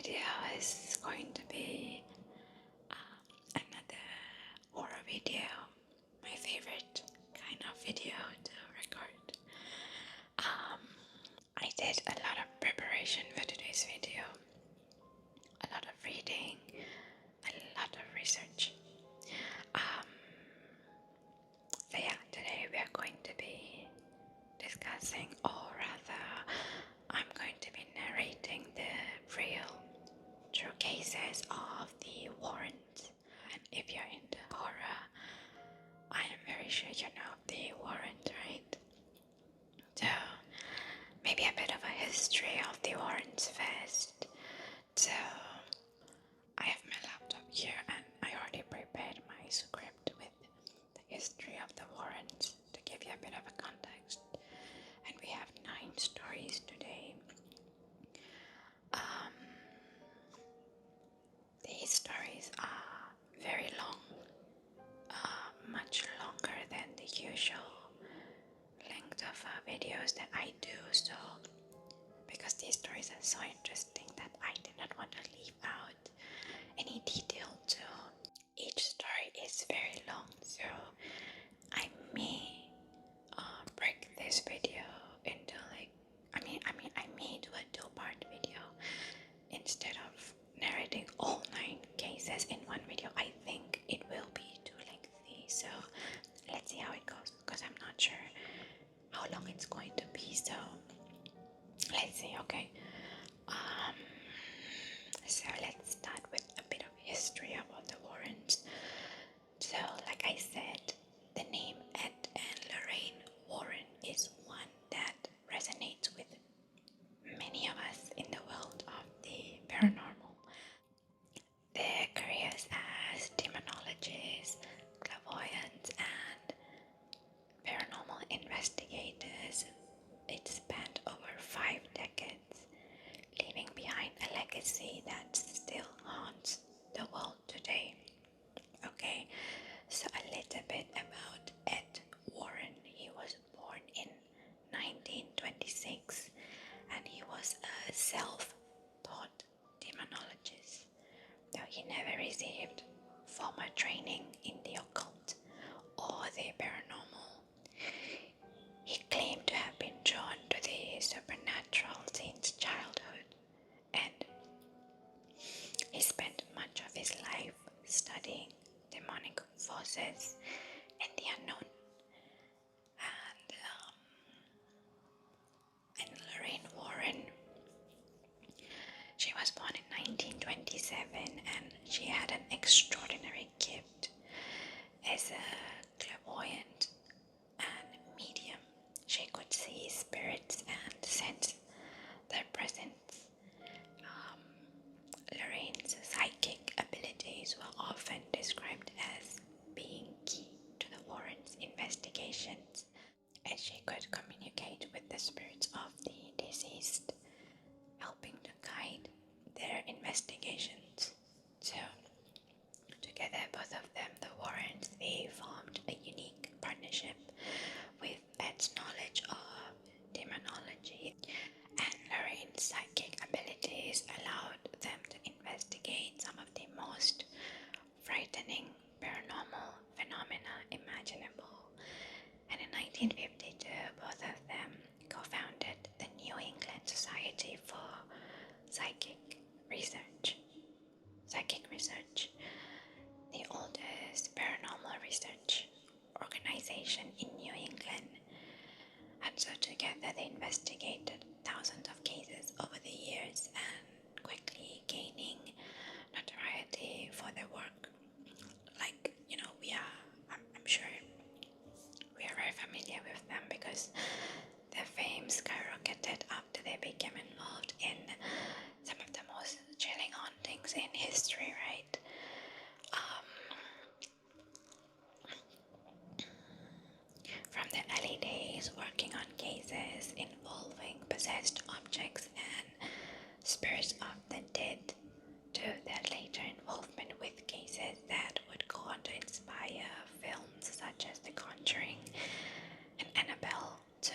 video is going to be another horror video, my favorite kind of video to record. I did a lot of preparation for today's video, a lot of reading, a lot of research. So yeah, today we are going to be discussing, or rather, I'm going to be narrating the real, true cases of the Warrens. And if you're into horror, I am very sure you know the Warrens, right? So, maybe a bit of a history of the Warrens first. So, I have my laptop here and I already prepared my script with the history of the Warrens to give you a bit of a context. And we have 9 stories today. These stories are very long, much longer than the usual length of videos that I do, so because these stories are so interesting that I did not want to leave out any detail, so each story is very long, so I may break this video into I may do a 2-part video instead of narrating all 9 cases in one video. I think it will be too lengthy, so let's see how it goes, because I'm not sure how long it's going to be, so let's see. Okay, so let's start with a bit of history about the Warrens. So like I said, the name Ed and Lorraine Warren is one that resonates with many of us in the world of the paranormal. Their careers as demonologists, clairvoyants, and paranormal investigators, it spanned over 5 decades, leaving behind a legacy that still haunts the world today. Okay, so a little bit about Ed Warren. He was born in 1926 and he was a self-taught demonologist, though he never received formal training in the occult or the paranormal. He claimed to have been drawn to the supernatural since childhood, and he spent much of his life studying demonic forces and the unknown. And Lorraine Warren, she was born in 1927 and she had an extraordinary gift as a clairvoyant and medium. She could see spirits and sense their presence. Lorraine's psychic abilities were often described as being key to the Warrens' investigations, as she could communicate with the spirits of the deceased, helping to guide their investigations. So, together, both of them, the Warrens, they formed a unique partnership with Ed's knowledge of demonology, and Lorraine's psychic abilities allowed them to investigate some of the most frightening paranormal phenomena imaginable. And in 1952, both of them co-founded the New England Society for Psychic Research, the oldest paranormal research organization in New England. And so together they investigated thousands of cases over the years and quickly gaining notoriety for their work. Like, I'm sure we are very familiar with them because their fame skyrocketed after they became involved in some of the most chilling hauntings in history, right? From the early days working on cases involving possessed objects and spirits of the dead, to their later involvement with cases that would go on to inspire films such as The Conjuring and Annabelle. So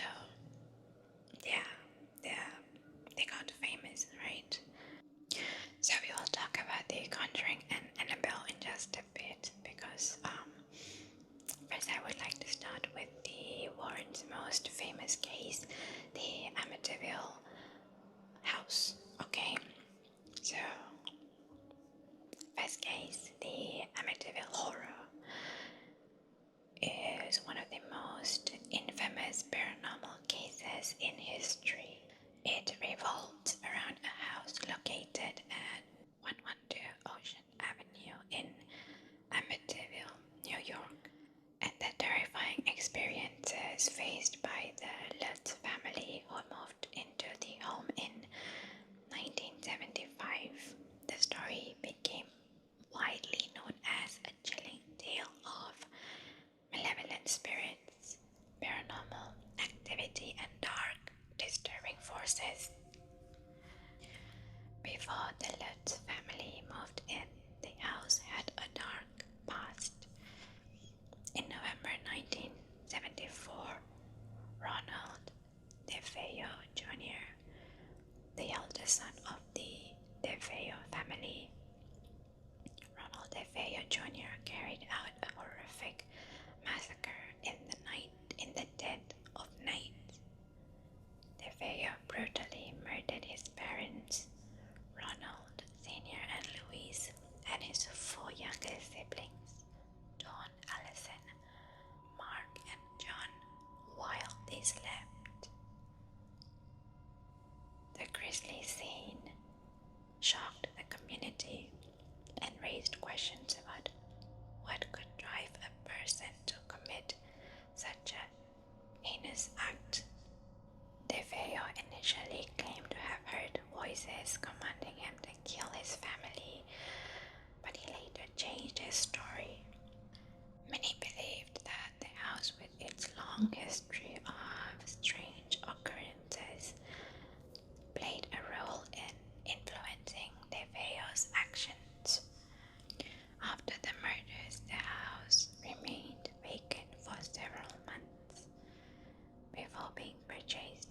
yeah, they got famous, right? Before the Lutz family moved in, the house had a dark past. In November 1974, Ronald DeFeo Jr., the eldest son of the DeFeo family, Ronald DeFeo Jr. carried out a horrific massacre in the dead of night. DeFeo brutally murdered his parents, Ronald Sr. and Louise, and his 4 younger siblings, Dawn, Allison, Mark, and John, while they slept. The grisly scene shocked the community and raised questions about what could drive a person to commit such a heinous act. DeFeo initially claimed to have heard voices commanding him to kill his family, but he later changed his story. Many believed that the house, with its long history of strange occurrences, played a role in influencing DeFeo's actions. After the murders, the house remained vacant for several months before being purchased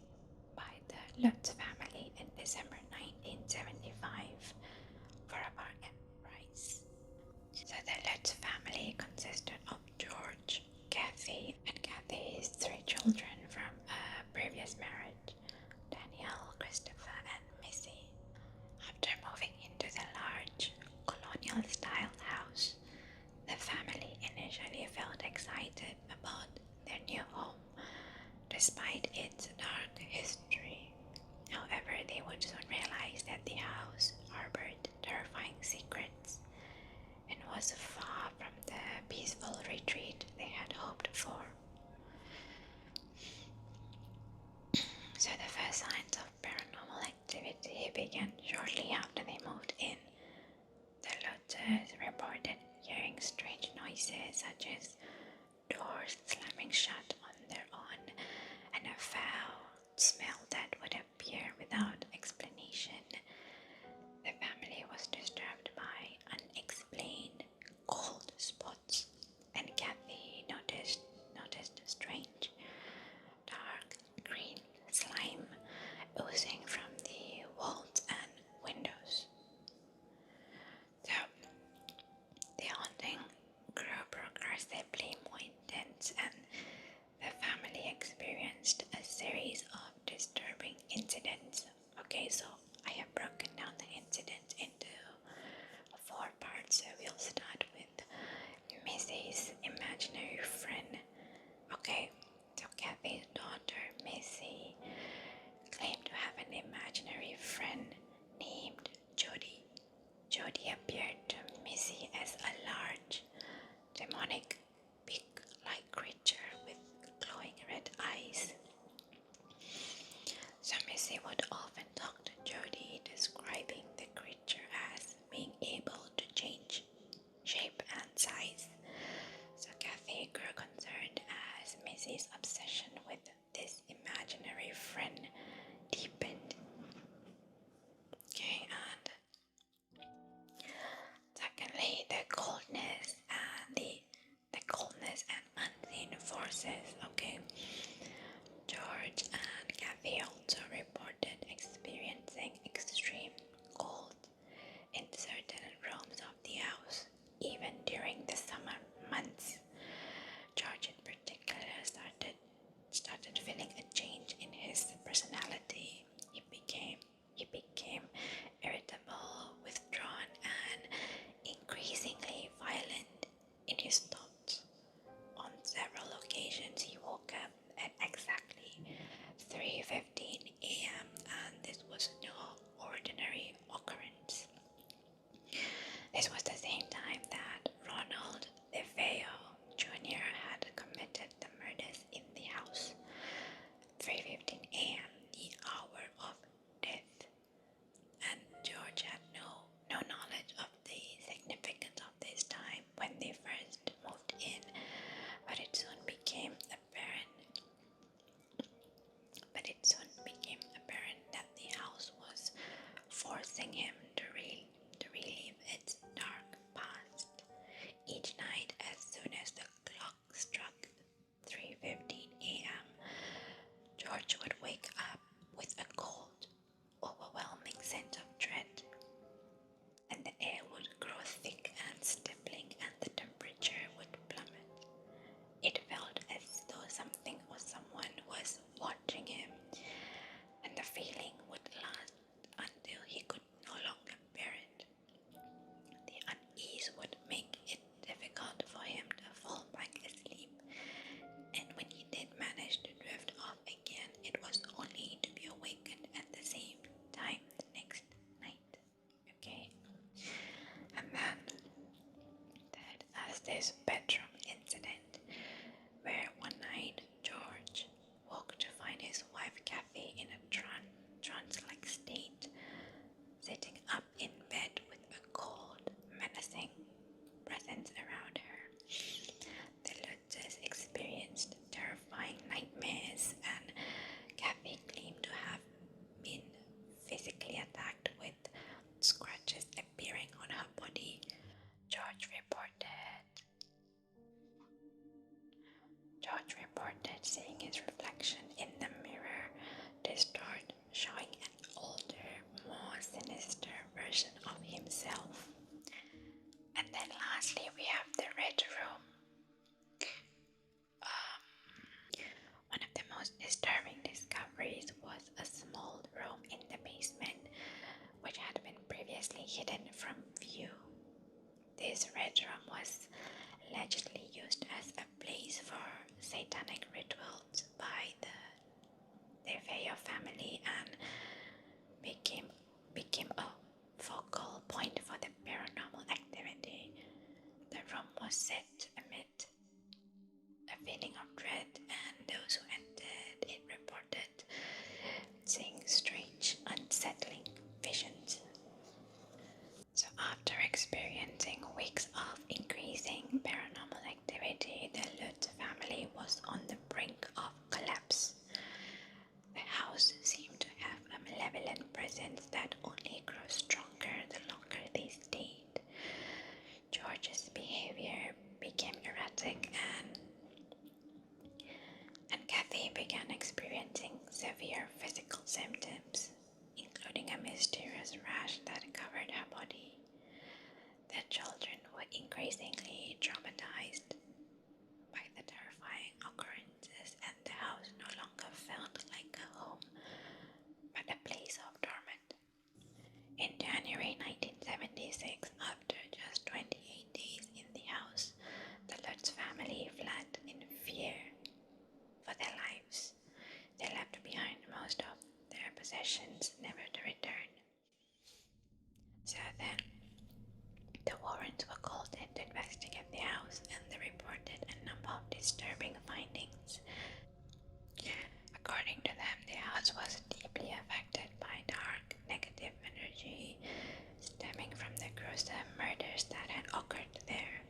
by the Lutz family in December 1975 for a bargain price. So the Lutz family consisted of George, Kathy, and Kathy's 3 children from a previous marriage, Danielle, Christopher, and Missy. After moving into the large colonial-style house, the family initially felt excited about their new home, despite its dark history. However, they would soon realize that the house harbored terrifying secrets and was far from the peaceful retreat they had hoped for. So the first signs of paranormal activity began shortly after they moved in. The Lutzes reported hearing strange noises such as doors slamming shut on their own and a foul smell that would appear without explanation. The family was disturbed by unexplained cold spots, and Kathy noticed strange dark green slime oozing from the walls and windows. So the haunting grew progressively him to relive its dark past. Each night, as soon as the clock struck 3:15 a.m., George would wake up with a cold, overwhelming sense of dread, and the air would grow thick and stifling, and the temperature would plummet. It felt as though something or someone was watching him, and the feeling would last until he could no longer bear it. The unease would make it difficult for him to fall back asleep, and when he did manage to drift off again, it was only to be awakened at the same time the next night. Okay? And then that as this bedroom incident, where one night George woke to find his wife Kathy in a trance-like state, sitting up in bed with a cold, menacing presence around her. The Lutzes experienced terrifying nightmares, and Kathy claimed to have been physically attacked with scratches appearing on her body. George reported seeing his reflection in the mirror distort, showing an older, more sinister version of himself. And then lastly, we have the Red Room. One of the most disturbing discoveries was a small room in the basement, which had been previously hidden from view. This Red Room was allegedly used as a place for satanic rituals by the Perron family and became a focal point for the paranormal activity. The room was said to emit a feeling of dread, and those who entered it reported seeing strange, unsettling visions. So after experiencing weeks of increasing paranormal activity, the Lutz family was on the brink of collapse. The house seemed to have a malevolent presence that only grew stronger the longer they stayed. George's behavior became erratic, and Kathy began experiencing severe physical symptoms, including a mysterious rash that covered her body. The children were increasingly traumatized by the terrifying occurrences, and the house no longer felt like a home, but a place of torment. In January 1976, after just 28 days in the house, the Lutz family fled in fear for their lives. They left behind most of their possessions, never to return. So then, the Warrens were called in to investigate the house, and they reported a number of disturbing findings. According to them, the house was deeply affected by dark, negative energy stemming from the gruesome murders that had occurred there.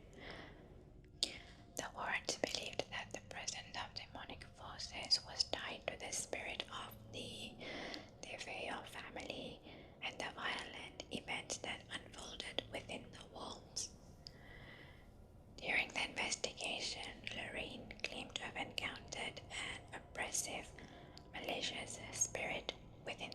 The Warrens believed that the presence of demonic forces was tied to the spirit of the Perron family and the violent events that unfolded within the walls. During the investigation, Lorraine claimed to have encountered an oppressive, malicious spirit within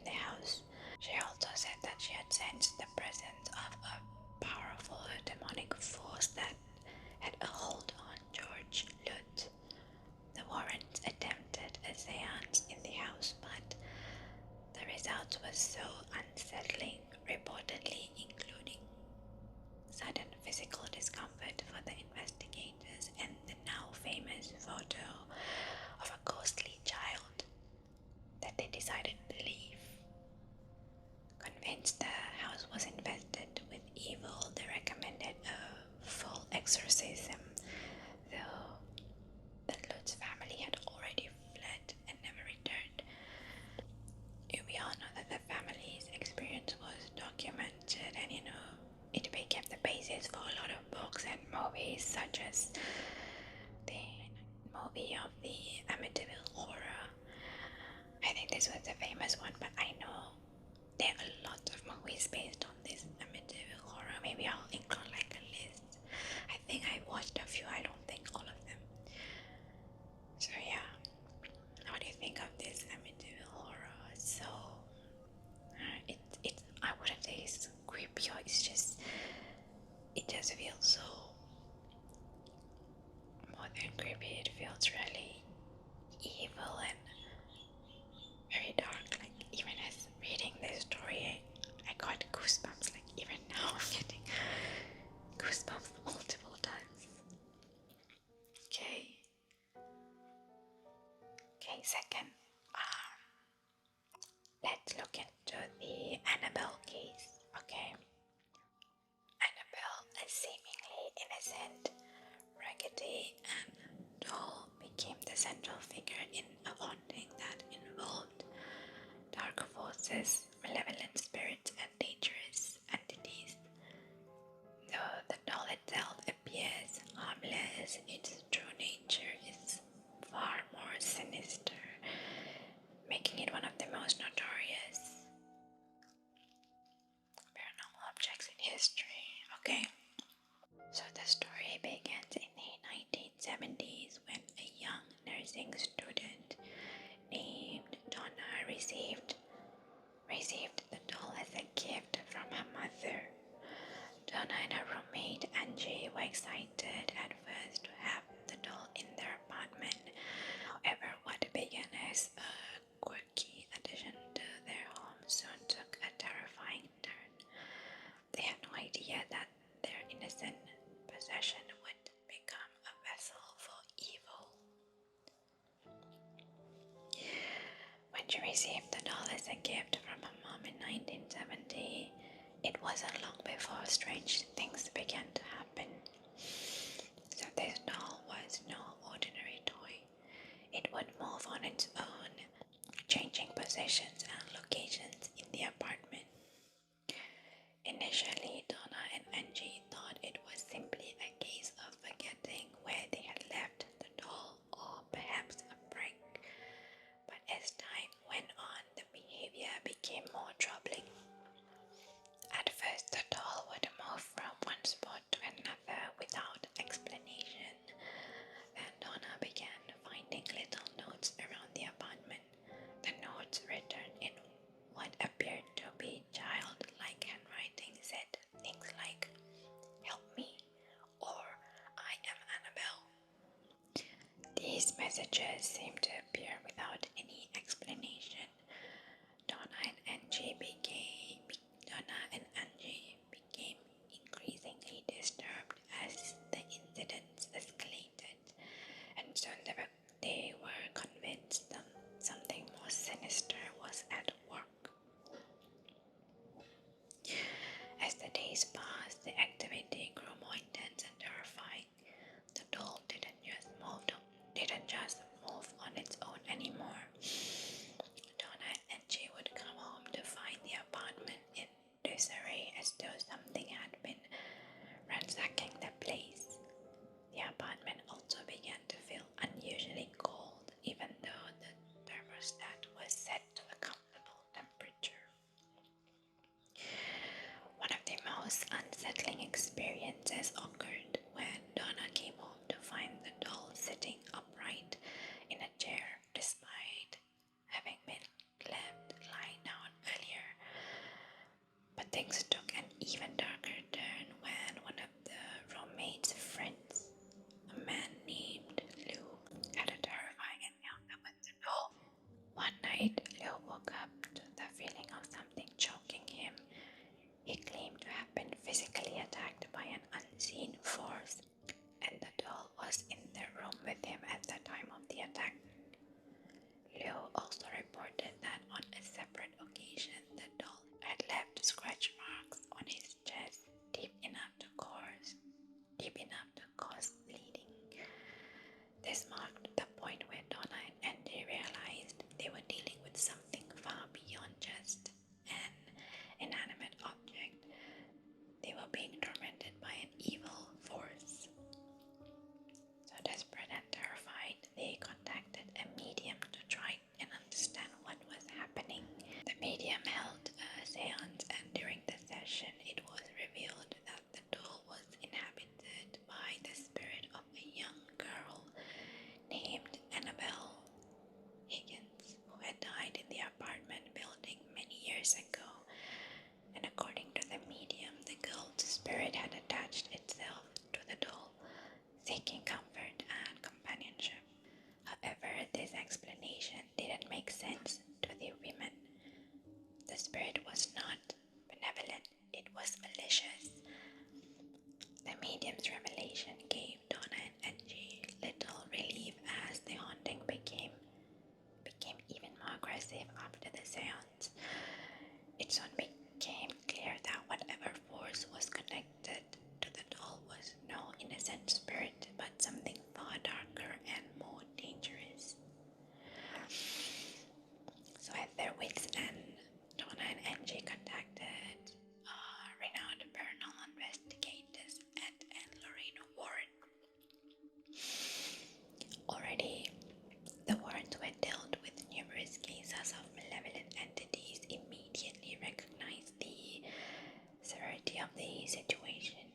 Second, let's look into the Annabelle case, okay? Annabelle, a seemingly innocent, raggedy and doll, became the central figure in a haunting that involved dark forces, malevolent spirits, and dangerous entities. Though the doll itself appears harmless, its true nature is far more sinister, making it one of the most notorious paranormal objects in history. Okay, so the story begins in the 1970s when a young nursing student named Donna received the doll as a gift from her mother. Donna and her roommate Angie were excited at first to have the doll in their apartment. However, what began as a quirky addition to their home soon took a terrifying turn. They had no idea that their innocent possession would become a vessel for evil. When she received the doll as a gift from her mom in 1970, it wasn't long before strange things began to happen. So this doll was no ordinary toy. It would move on its own, changing positions and locations in the apartment. Initially, Donna and Angie thought it was simply a case of forgetting where they had left the doll, or perhaps a prank. But as time went on, the behavior became more troubling. At first, the doll would move from one spot to another without explanation. Then Donna began finding little notes around the apartment. The notes written in what appeared to be childlike handwriting said things like, "Help me," or "I am Annabelle." These messages seemed to appear without any explanation. Donna and Angie became increasingly disturbed as the incidents escalated, and soon they were convinced that something more sinister was at work. As the days passed, the activity grew more intense and terrifying. The doll didn't just move on its own anymore. Donna and Angie would come home to find the apartment in disarray, as though something had been ransacking the place. The apartment also began to feel unusually cold, even though the thermostat was set to a comfortable temperature. One of the most unsettling experiences occurred when Donna came home to find the doll sitting upright in a chair despite having been left lying down earlier. But things took an even darker turn when one of the roommate's friends, a man named Lou, had a terrifying encounter with the doll. One night, Lou woke up to the feeling of something choking him. He claimed to have been physically attacked by an unseen force, and the doll was in the room with him at the time of the attack. Lou also reported that on a separate occasion, the doll had left scratch marks on his chest deep enough to cause bleeding. This marked the point where Donna and Andy realized they were dealing with something far beyond just an inanimate object. They were being tormented by an evil force. So desperate and terrified, they contacted a medium to try and understand what was happening. The medium held a seance, and during the session, it was revealed that the doll was inhabited by the spirit of a young girl named Annabelle Higgins, who had died in the apartment building many years ago. And according to the medium, the girl's spirit had attached itself to the doll, seeking comfort and companionship. However, this explanation didn't make sense to the women. The spirit was not benevolent, it was malicious. The medium's revelation gave Donna and Angie little relief as the haunting became seance. It soon became clear that whatever force was connected to the doll was no innocent spirit, but something far darker and more dangerous. So at their wits' end, Donna and Angie contacted renowned paranormal investigators Ed and Lorraine Warren. Already, the Warrens were dealt with numerous cases of malevolent entities, immediately recognized the severity of the situation.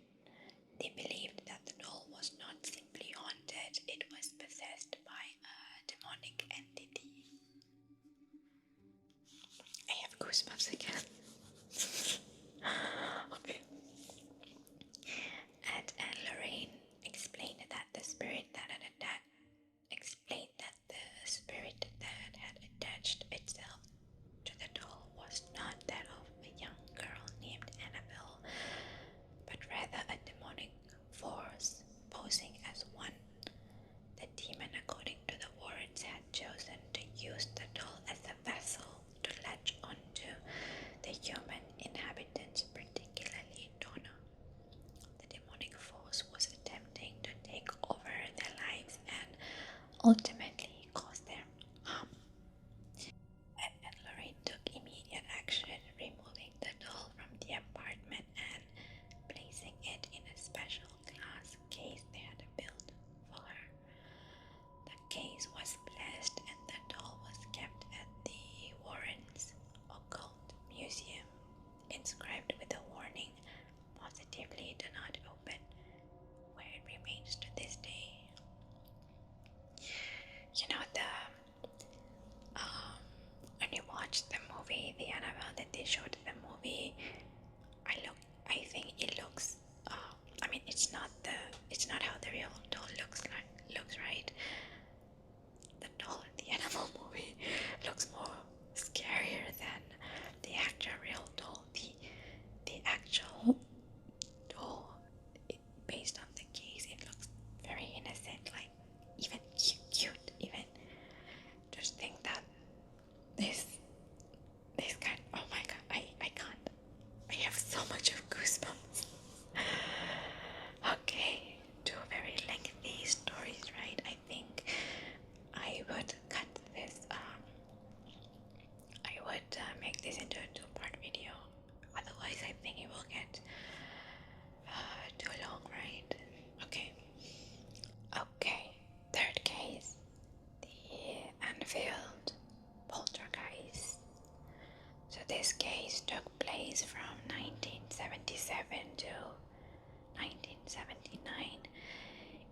They believed that the doll was not simply haunted, it was possessed by a demonic entity. I have goosebumps again. Okay. Ed and Lorraine explained that the spirit that had attached itself to the doll was not that of a young girl named Annabelle, but rather a demonic force posing as one. The demon, according to the Warrens, had chosen to use the doll as a vessel to latch onto the human inhabitants, particularly Donna. The demonic force was attempting to take over their lives and ultimately cause them harm. Ed and Lorraine took immediate action, removing the doll from the apartment and placing it in a special glass case they had built for her. The case was blessed and the doll was kept at the Warrens Occult Museum, inscribed with a warning, "Positively do not open," where it remains to this day. You know, when you watch the movie, the Annabelle that they showed in the movie, I think it looks, it's not how the real doll looks, right? The doll in the Annabelle movie looks more scarier than the actual real doll. The actual doll, based on the case, it looks very innocent, like even cute, even. Just think that this kind, oh my god, I can't. I have so much of goosebumps. Okay, two very lengthy stories, right? I think I would cut this, I would make this into a two-part video. Otherwise, I think it will get too long, right? Okay. Third case, the Enfield Poltergeist. So this case took place from 1977 to 1979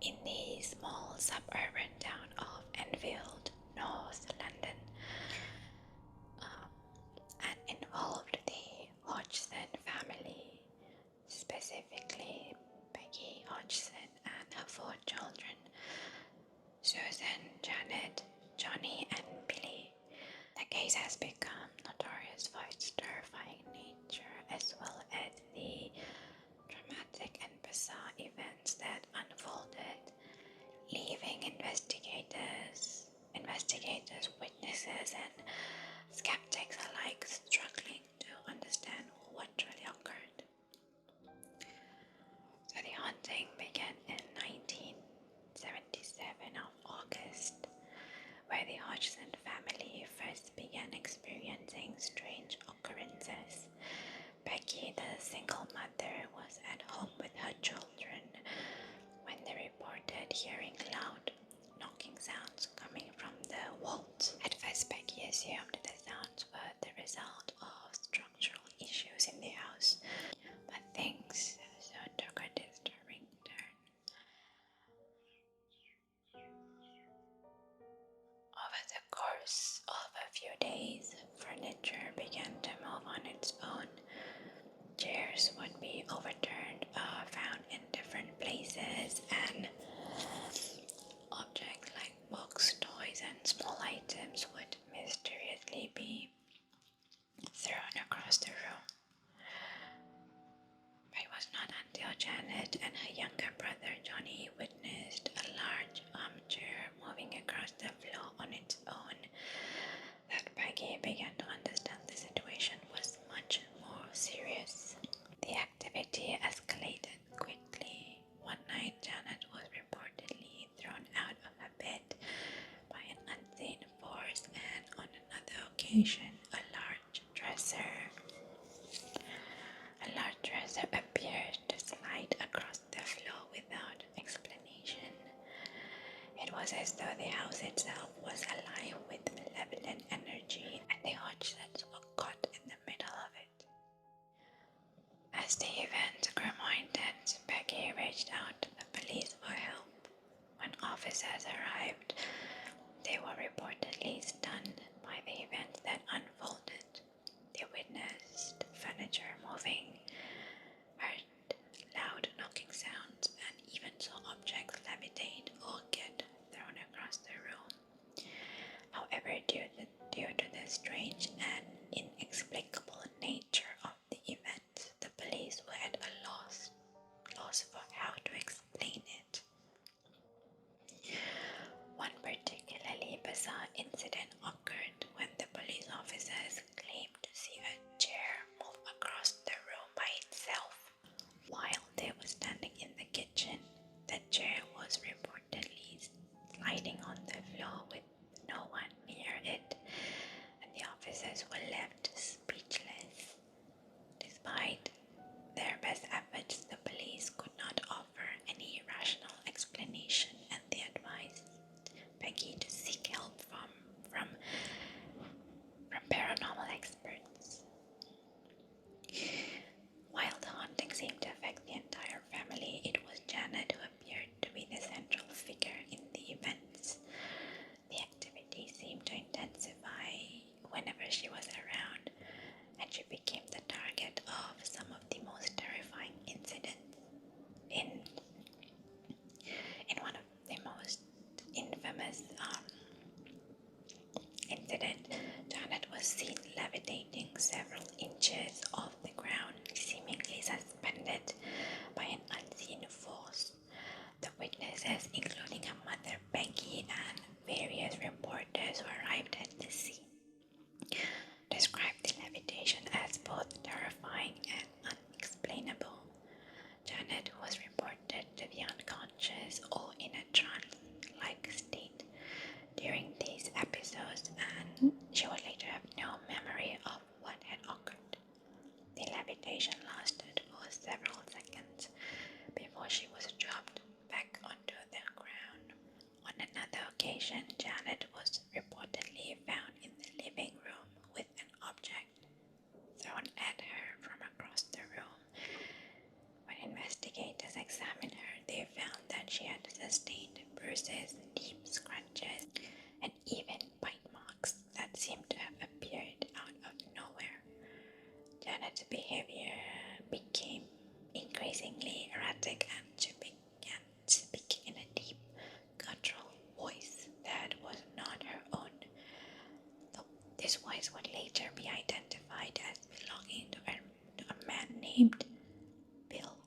in the small suburban town of Enfield, North London, and involved the Hodgson family, specifically Peggy Hodgson and her 4 children, Susan, Janet, Johnny, and Billy. The case has become notorious for its terrifying nature, as well as the dramatic and bizarre events that unfolded, leaving investigators, witnesses, and skeptics alike struggling to understand what really occurred. So the haunting began in 1977 of August, where the Hodgson family first began experiencing strange occurrences. Becky, the single mother, was at home with her children when they reported hearing loud knocking sounds coming from the walls. At first, Becky assumed the sounds were the result of structural issues in the house, but things soon took a disturbing turn. Over the course of a few days, furniture began to move on its own. Chairs would be overturned, found in different places, and objects like books, toys, and small items would mysteriously be thrown across the room. It was not until Janet and her younger brother Johnny witnessed a large armchair moving across the floor on its own that Peggy began to understand investigation, a large dresser appeared to slide across the floor without explanation. It was as though the house itself was alive with malevolent energy, and the Hodgsons were caught in the middle of it. As the event grew more intense, Becky reached out to the police for help. When officers arrived, they were reportedly stunned by the events that unfolded. They witnessed furniture moving, heard loud knocking sounds, and even saw objects levitate or get thrown across the room. However, due to the strange and inexplicable nature of the event, the police were at a loss for how to explain it. One particularly bizarre incident occurred when the police officers claimed to see a chair move across the room by itself. While they were standing in the kitchen, the chair was reportedly sliding on the floor with no one near it, and the officers were left speechless. Despite their best efforts, the police could not offer any rational explanation, and they advised Peggy to seek help from paranormal experts. While the haunting seemed to affect the entire family, it was Janet who appeared to be the central figure in the events. The activity seemed to intensify whenever she was around, and she became the target of some of the most terrifying incidents. In one of the most infamous incident, Janet was seen levitating several inches off the ground, seemingly suspended by an unseen force. The witnesses, including her mother Peggy and various reporters who arrived at the scene, described the levitation as both terrifying and unexplainable. Janet was reported to be unconscious or in a trance-like state during these episodes, and she would later have no memory of what had occurred. The levitation lasted for several seconds before she was dropped back onto the ground. On another occasion, Janet was reportedly found in the living room with an object thrown at her from across the room. When investigators examined her, they found that she had sustained bruises, deep scratches, and even bite marks that seemed to have appeared out of nowhere. Janet's behavior became increasingly erratic, and she began speaking in a deep, guttural voice that was not her own. Though this voice would later be identified as belonging to a man named Bill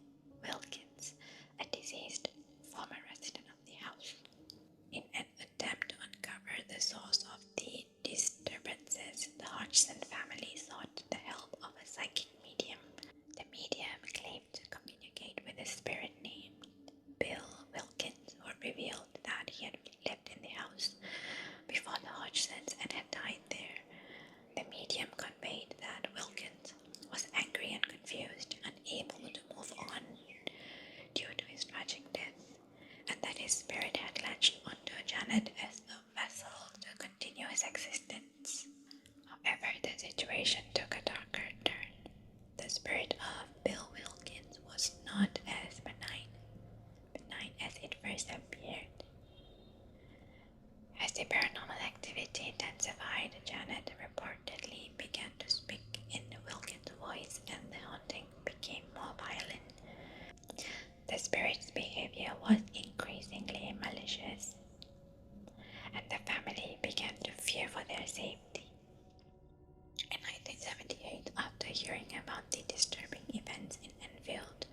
Wilkins, a deceased former resident of the house. In an attempt to uncover the source of the disturbances, the Hodgson family sought the help of a psychic medium. The medium claimed to communicate with a spirit named Bill Wilkins, who revealed that he had lived in the house before the Hodgsons and had died there. The medium conveyed that Wilkins was angry and confused, unable to move on due to his tragic death, and that his spirit had latched onto Janet as a vessel to continue his existence. However, the situation took a darker turn. The spirit of Bill Wilkins was not as benign as it first appeared. As the paranormal activity intensified, Janet reportedly began to speak in Wilkins' voice, and the haunting became more violent. The spirit's behavior was increasingly malicious, and the family began to fear for their safety. In 1978, after hearing about the disturbing events in Enfield,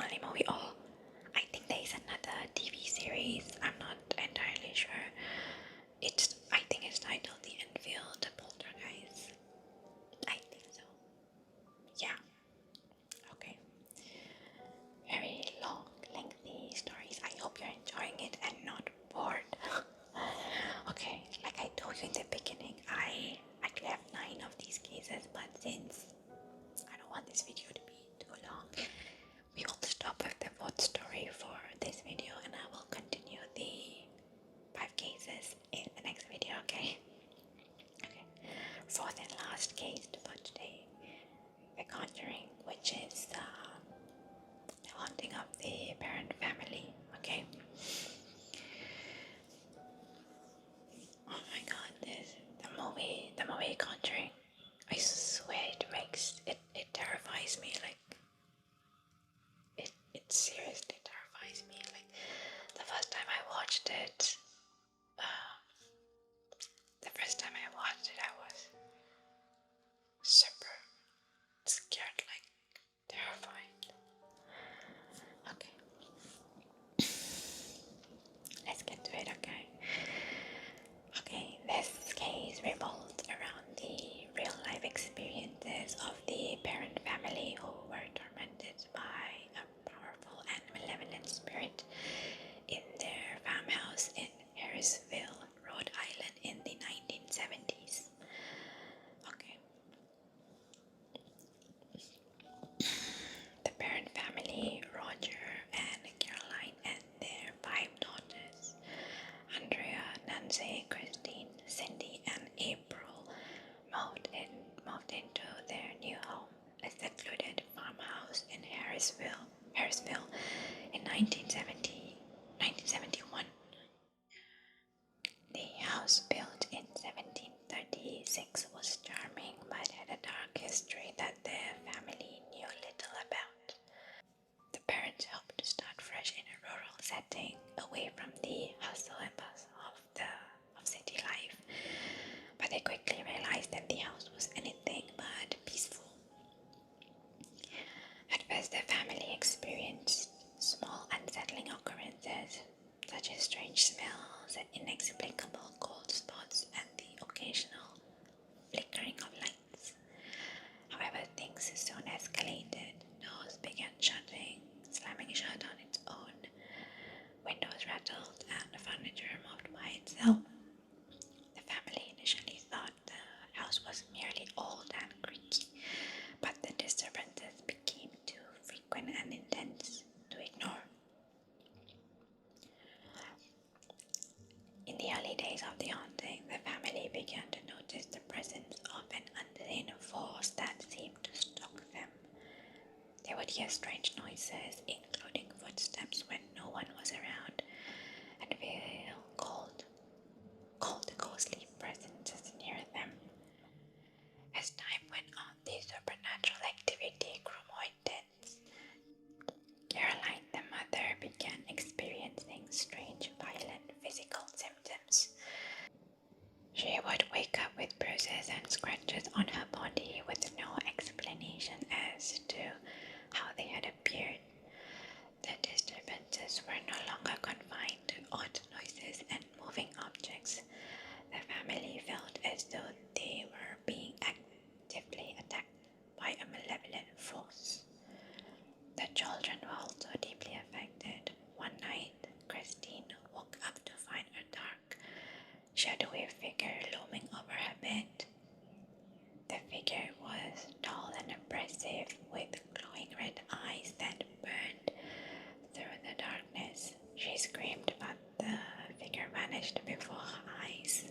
only movie, or I think there is another TV series. I'm not entirely sure. I think it's titled The Enfield Poltergeist. I think so. Yeah. Okay. Very long, lengthy stories. I hope you're enjoying it and not bored. Okay, like I told you in the beginning, I actually have 9 of these cases, but since I don't want this video to be too long, we will stop with the 4th story for this video, and I will continue the 5 cases in the next video, okay? Okay. 4th and last case for today, The Conjuring, which is the haunting of the Perron family, okay? Oh my god, the movie Conjuring, I swear it terrifies me, like, it seriously terrifies me, like, the first time I watched it, I was super scared, like, terrified. Okay, let's get to it, okay? Okay, this case revolves around the real-life experiences of the Perron family who were tormented by a powerful and malevolent spirit in their farmhouse in Harrisville, Rhode Island in the 1970s. Okay. The Perron family, Roger and Caroline, and their 5 daughters, Andrea, Nancy, Christine, Cindy, and April, moved into their new home, a secluded farmhouse in Harrisville in 1971. The house, built in 1736, was charming but had a dark history that their family knew little about. The parents hoped to start fresh in a rural setting, away from the hustle and bustle of city life, but they quickly realized that the house was anything but peaceful. At first, the family experienced small unsettling occurrences, such as strange smells and inexplicable cold spots and the occasional flickering of lights. However, things soon escalated. Doors began shutting, slamming shut on its own. Windows rattled and the furniture moved by itself. The family initially thought the house was merely old and creaky, but the disturbances became too frequent and intense to ignore. In the early days of the haunting, the family began to notice the presence of an unseen force that seemed to stalk them. They would hear strange noises, including footsteps when no one was around, and feel cold, ghostly presences near them. As time went on, the supernatural activity grew more intense. Caroline, the mother, began experiencing strange, violent physical symptoms. She would wake up with bruises and scratches on her body with no explanation as to how they had appeared. The disturbances were no longer confined to odd noises and moving objects. The family felt as though they were being actively attacked by a malevolent force. The children were also deeply affected. One night, Christine woke up to find a dark, shadowy figure looming over her bed. The figure was tall and impressive, with glowing red eyes that burned through the darkness. She screamed, but the figure vanished before her eyes.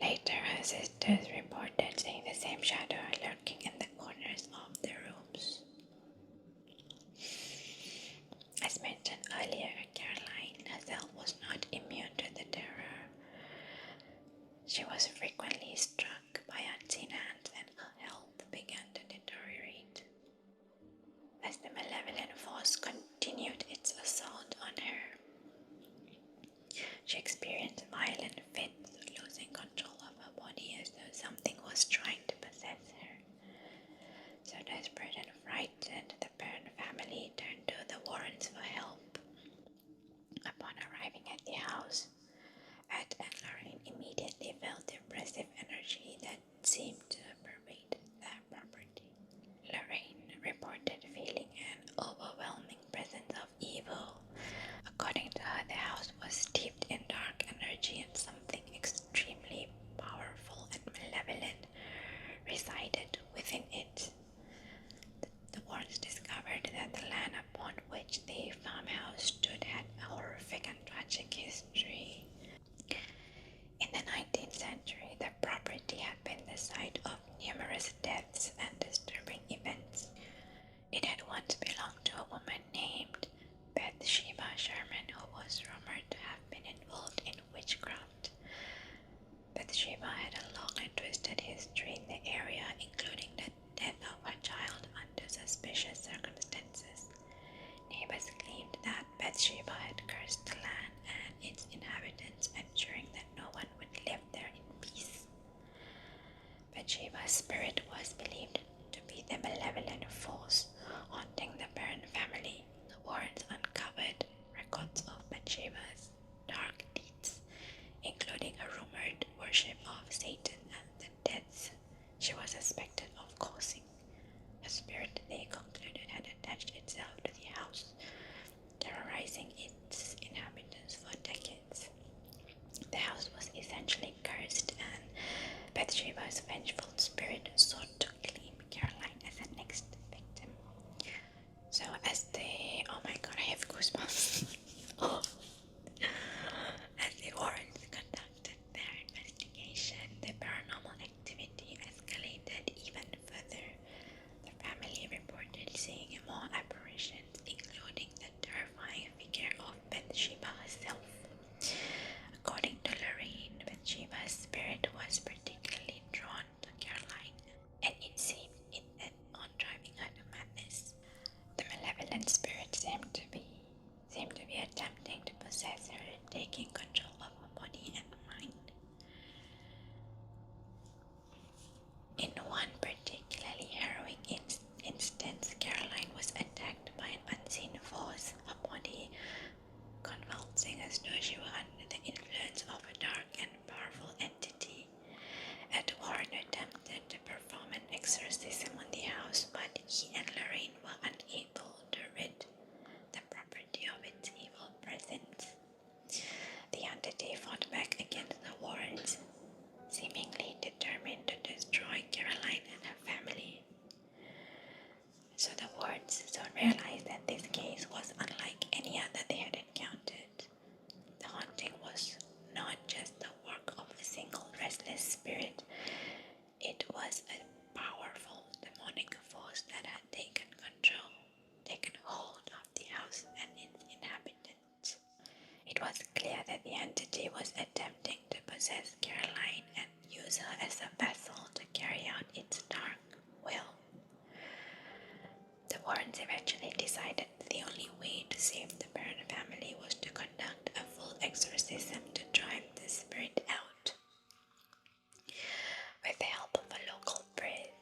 Later, her sisters reported seeing the same shadow lurking in the corners of the rooms. As mentioned earlier, Caroline herself was not immune to the terror. She was frequently struck by unseen hands and her health began to deteriorate. As the malevolent force continued its assault on her, she experienced violent fits, losing control of her body as though something was trying to possess her. So desperate and frightened, the possess Caroline and use her as a vessel to carry out its dark will. The Warrens eventually decided that the only way to save the Perron family was to conduct a full exorcism to drive the spirit out. With the help of a local priest,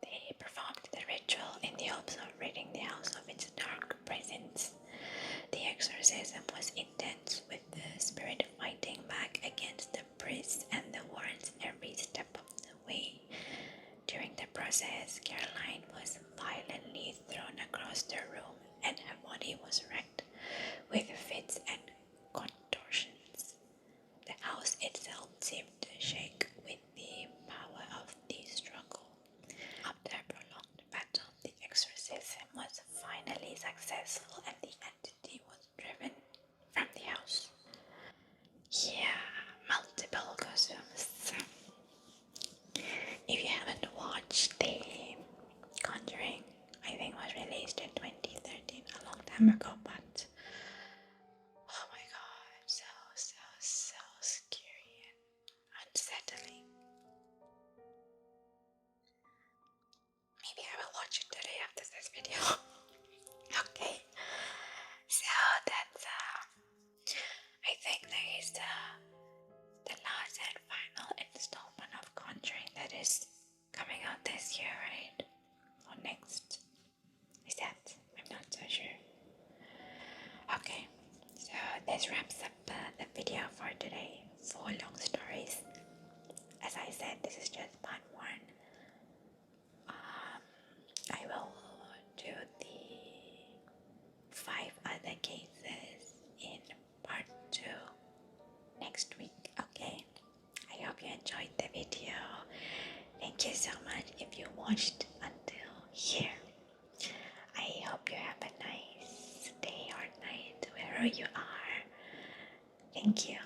they performed the ritual in the hopes of ridding the house of its dark presence. The exorcism was intense, with the spirit fighting back against the priest and the Warrens every step of the way. During the process, Caroline was violently thrown across the room and her body was wrecked with fits and contortions. The house itself seemed to shake with the power of the struggle. After a prolonged battle, the exorcism was finally successful and the entity was driven from the house. Yeah, multiple costumes. If you haven't watched the Conjuring, I think was released in 2013, a long time ago, but oh my god, so scary and unsettling. Maybe I will watch it today after this video. Okay, so that's I think that is the last and final installment of Conjuring that is coming out this year, right? Or next? Is that? I'm not so sure. Okay, so this wraps up the video for today. 4 long stories. As I said, this is just part 1. I will do the 5 other cases in part 2 next week, okay? I hope you enjoyed the video. Thank you so much if you watched until here. I hope you have a nice day or night wherever you are. Thank you.